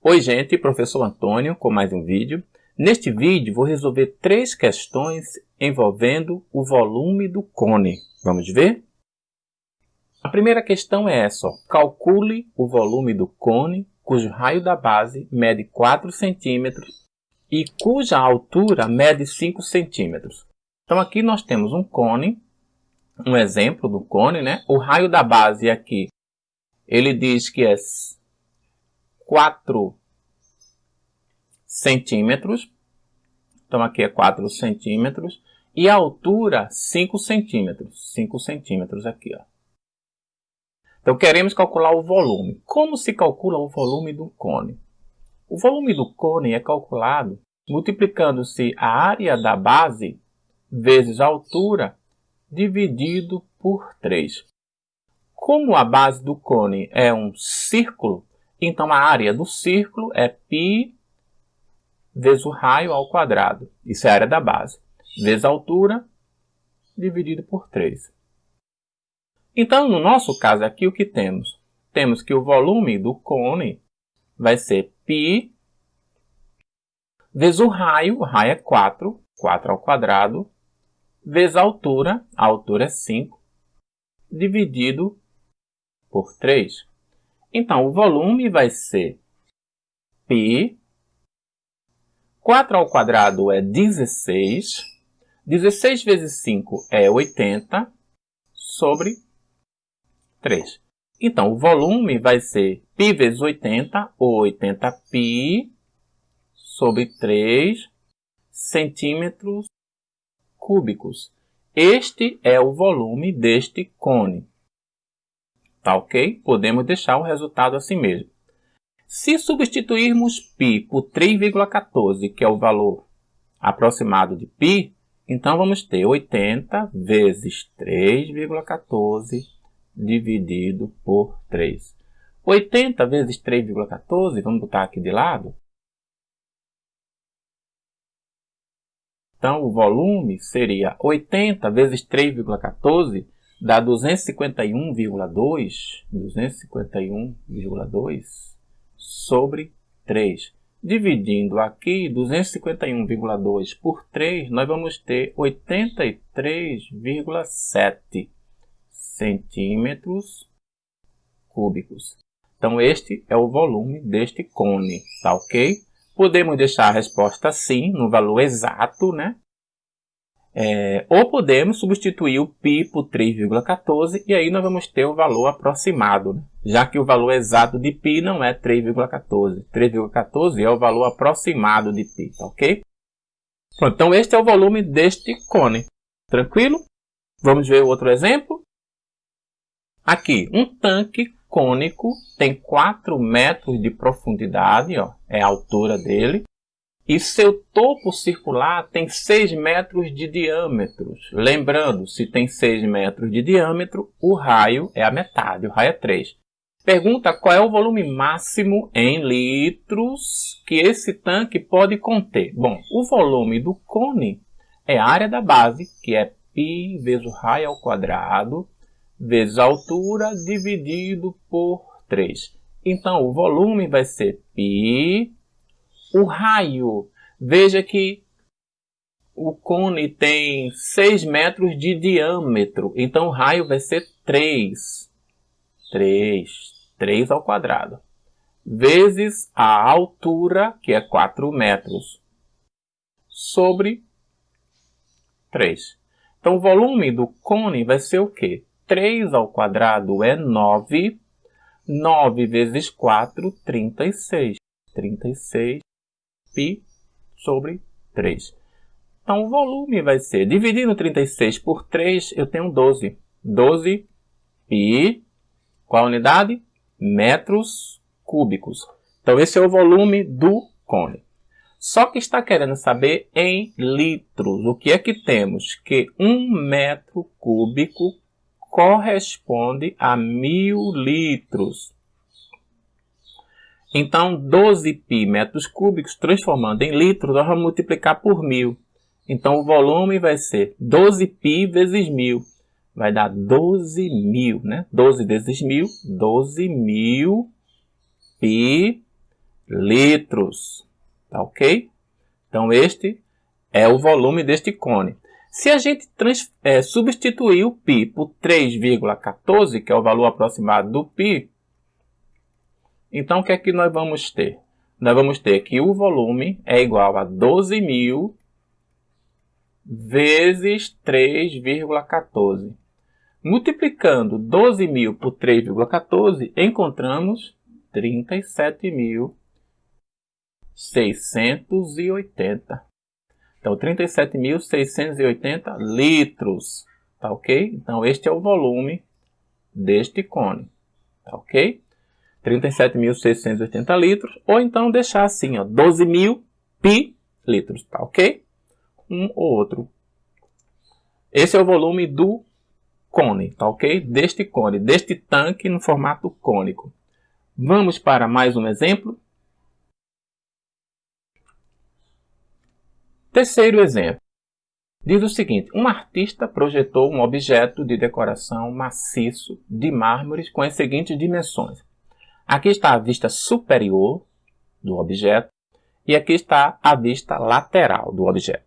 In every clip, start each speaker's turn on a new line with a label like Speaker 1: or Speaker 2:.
Speaker 1: Oi gente, professor Antônio com mais um vídeo. Neste vídeo vou resolver 3 questões envolvendo o volume do cone. Vamos ver? A primeira questão é essa. Calcule o volume do cone cujo raio da base mede 4 centímetros e cuja altura mede 5 centímetros. Então aqui nós temos um cone, um exemplo do cone, né? O raio da base aqui, ele diz que é 4 centímetros. Então aqui é 4 centímetros. E a altura 5 centímetros. 5 centímetros aqui, ó. Então queremos calcular o volume. Como se calcula o volume do cone? O volume do cone é calculado multiplicando-se a área da base vezes a altura dividido por 3. Como a base do cone é um círculo, então a área do círculo é π vezes o raio ao quadrado. Isso é a área da base. Vezes a altura dividido por 3. Então, no nosso caso aqui, o que temos? Temos que o volume do cone vai ser π vezes o raio é 4 ao quadrado, vezes a altura é 5, dividido por 3. Então, o volume vai ser π, 4 ao quadrado é 16, 16 vezes 5 é 80, sobre 3. Então, o volume vai ser π vezes 80, ou 80π, sobre 3 centímetros cúbicos. Este é o volume deste cone. Tá ok? Podemos deixar o resultado assim mesmo. Se substituirmos π por 3,14, que é o valor aproximado de π, então vamos ter 80 vezes 3,14 dividido por 3. 80 vezes 3,14, vamos botar aqui de lado. Então, o volume seria 80 vezes 3,14, dá 251,2 sobre 3. Dividindo aqui 251,2 por 3, nós vamos ter 83,7 centímetros cúbicos. Então, este é o volume deste cone, tá ok? Podemos deixar a resposta sim, no valor exato, né? Ou podemos substituir o π por 3,14 e aí nós vamos ter o valor aproximado, né? Já que o valor exato de π não é 3,14. 3,14 é o valor aproximado de π, tá ok? Pronto, então este é o volume deste cone. Tranquilo? Vamos ver o outro exemplo? Aqui, um tanque cônico tem 4 metros de profundidade, ó, é a altura dele. E seu topo circular tem 6 metros de diâmetro. Lembrando, se tem 6 metros de diâmetro, o raio é a metade, o raio é 3. Pergunta qual é o volume máximo em litros que esse tanque pode conter. Bom, o volume do cone é a área da base, que é π vezes o raio ao quadrado, vezes a altura dividido por 3. Então, o volume vai ser π. O raio, veja que o cone tem 6 metros de diâmetro. Então, o raio vai ser 3 ao quadrado. Vezes a altura, que é 4 metros, sobre 3. Então, o volume do cone vai ser o quê? 3 ao quadrado é 9. 9 vezes 4, 36. 36 π sobre 3. Então, o volume vai ser, dividindo 36 por 3, eu tenho 12. 12 π, qual a unidade? Metros cúbicos. Então, esse é o volume do cone. Só que está querendo saber em litros. O que é que temos? Que 1 metro cúbico corresponde a 1000 litros. Então, 12π metros cúbicos, transformando em litros, nós vamos multiplicar por 1000. Então, o volume vai ser 12π vezes 1000. Vai dar 12.000, né? 12 vezes 1000, 12.000 π litros. Tá ok? Então, este é o volume deste cone. Se a gente substituir o π por 3,14, que é o valor aproximado do π, então o que é que nós vamos ter? Nós vamos ter que o volume é igual a 12.000 vezes 3,14. Multiplicando 12.000 por 3,14, encontramos 37.680. Então, 37.680 litros. Tá ok? Então, este é o volume deste cone. Tá ok? 37.680 litros. Ou então, deixar assim, ó, 12.000 pi litros. Tá ok? Um ou outro. Esse é o volume do cone. Tá ok? Deste cone. Deste tanque no formato cônico. Vamos para mais um exemplo. Terceiro exemplo. Diz o seguinte: um artista projetou um objeto de decoração maciço de mármores com as seguintes dimensões. Aqui está a vista superior do objeto e aqui está a vista lateral do objeto.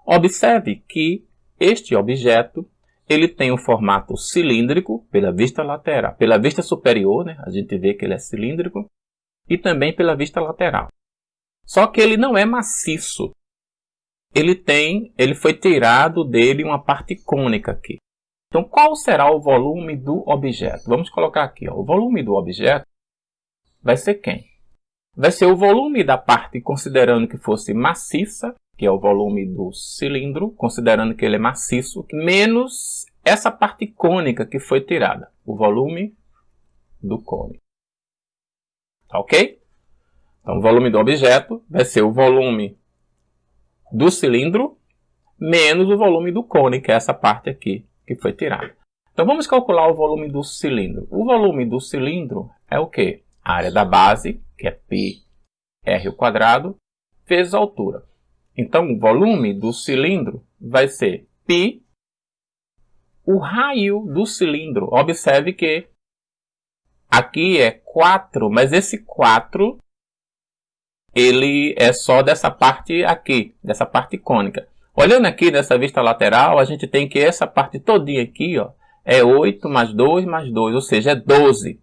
Speaker 1: Observe que este objeto ele tem um formato cilíndrico pela vista lateral, pela vista superior, né? A gente vê que ele é cilíndrico, e também pela vista lateral. Só que ele não é maciço. Ele foi tirado dele uma parte cônica aqui. Então, qual será o volume do objeto? Vamos colocar aqui, ó, o volume do objeto vai ser quem? Vai ser o volume da parte considerando que fosse maciça, que é o volume do cilindro, considerando que ele é maciço, menos essa parte cônica que foi tirada, o volume do cone. Tá ok? Então, o volume do objeto vai ser o volume do cilindro menos o volume do cone, que é essa parte aqui que foi tirada. Então, vamos calcular o volume do cilindro. O volume do cilindro é o quê? A área da base, que é πr², vezes a altura. Então, o volume do cilindro vai ser π, o raio do cilindro. Observe que aqui é 4, mas esse 4 ele é só dessa parte aqui, dessa parte cônica. Olhando aqui nessa vista lateral, a gente tem que essa parte todinha aqui, ó, é 8 mais 2 mais 2, ou seja, é 12.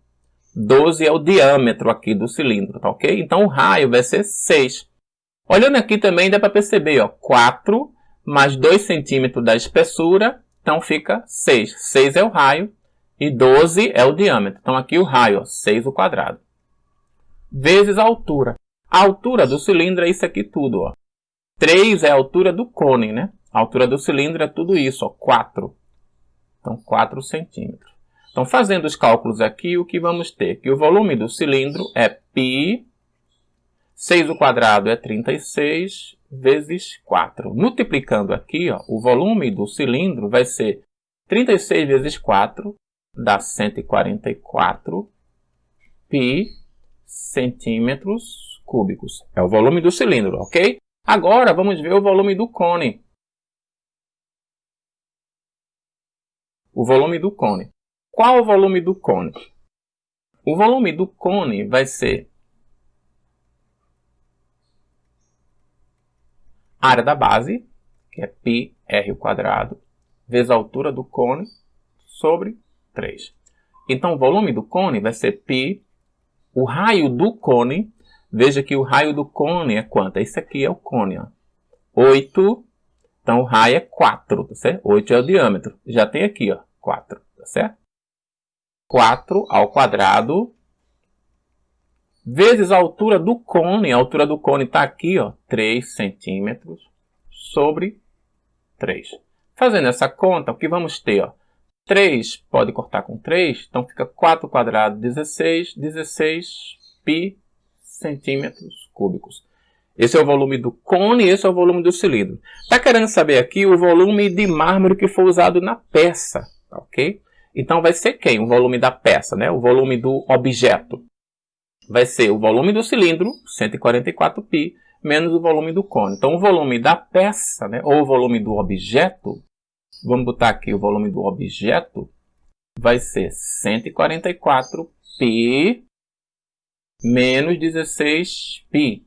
Speaker 1: 12 é o diâmetro aqui do cilindro, tá ok? Então, o raio vai ser 6. Olhando aqui também dá para perceber, ó, 4 mais 2 centímetros da espessura, então fica 6. 6 é o raio e 12 é o diâmetro. Então, aqui o raio, ó, 6², vezes a altura. A altura do cilindro é isso aqui tudo, ó. 3 é a altura do cone, né? A altura do cilindro é tudo isso, ó, 4. Então, 4 centímetros. Então, fazendo os cálculos aqui, o que vamos ter? Que o volume do cilindro é π, 6² é 36, vezes 4. Multiplicando aqui, ó, o volume do cilindro vai ser 36 vezes 4, dá 144 π centímetros cúbicos. É o volume do cilindro, ok? Agora vamos ver o volume do cone. O volume do cone. Qual o volume do cone? O volume do cone vai ser a área da base, que é πr², vezes a altura do cone, sobre 3. Então, o volume do cone vai ser π, o raio do cone. Veja que o raio do cone é quanto? Esse aqui é o cone, ó. 8. Então, o raio é 4, tá certo? 8 é o diâmetro. Já tem aqui, ó, 4, tá certo? 4² vezes a altura do cone. A altura do cone está aqui, ó, 3 centímetros sobre 3. Fazendo essa conta, o que vamos ter? Ó, 3 pode cortar com 3, então fica 4², 16, 16 π centímetros cúbicos. Esse é o volume do cone e esse é o volume do cilindro. Está querendo saber aqui o volume de mármore que foi usado na peça, ok? Então vai ser quem? O volume da peça, né? O volume do objeto. Vai ser o volume do cilindro, 144 π, menos o volume do cone. Então o volume da peça, né? Ou o volume do objeto, vamos botar aqui o volume do objeto, vai ser 144 π menos 16π.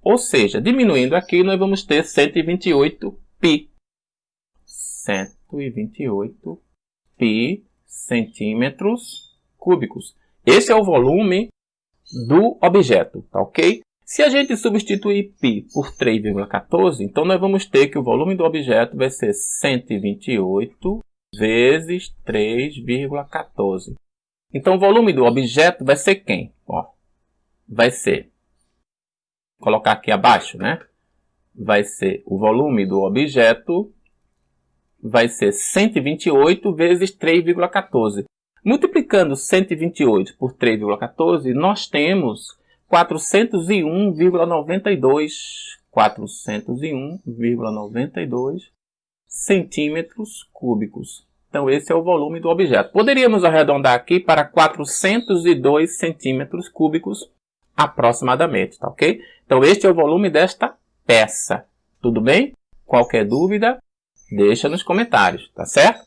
Speaker 1: Ou seja, diminuindo aqui, nós vamos ter 128π. 128π centímetros cúbicos. Esse é o volume do objeto, tá ok? Se a gente substituir π por 3,14, então nós vamos ter que o volume do objeto vai ser 128 vezes 3,14. Então o volume do objeto vai ser quem? Ó, vai ser, vou colocar aqui abaixo, né? Vai ser o volume do objeto, vai ser 128 vezes 3,14. Multiplicando 128 por 3,14, nós temos 401,92 centímetros cúbicos. Então, esse é o volume do objeto. Poderíamos arredondar aqui para 402 centímetros cúbicos aproximadamente, tá ok? Então, este é o volume desta peça. Tudo bem? Qualquer dúvida, deixa nos comentários, tá certo?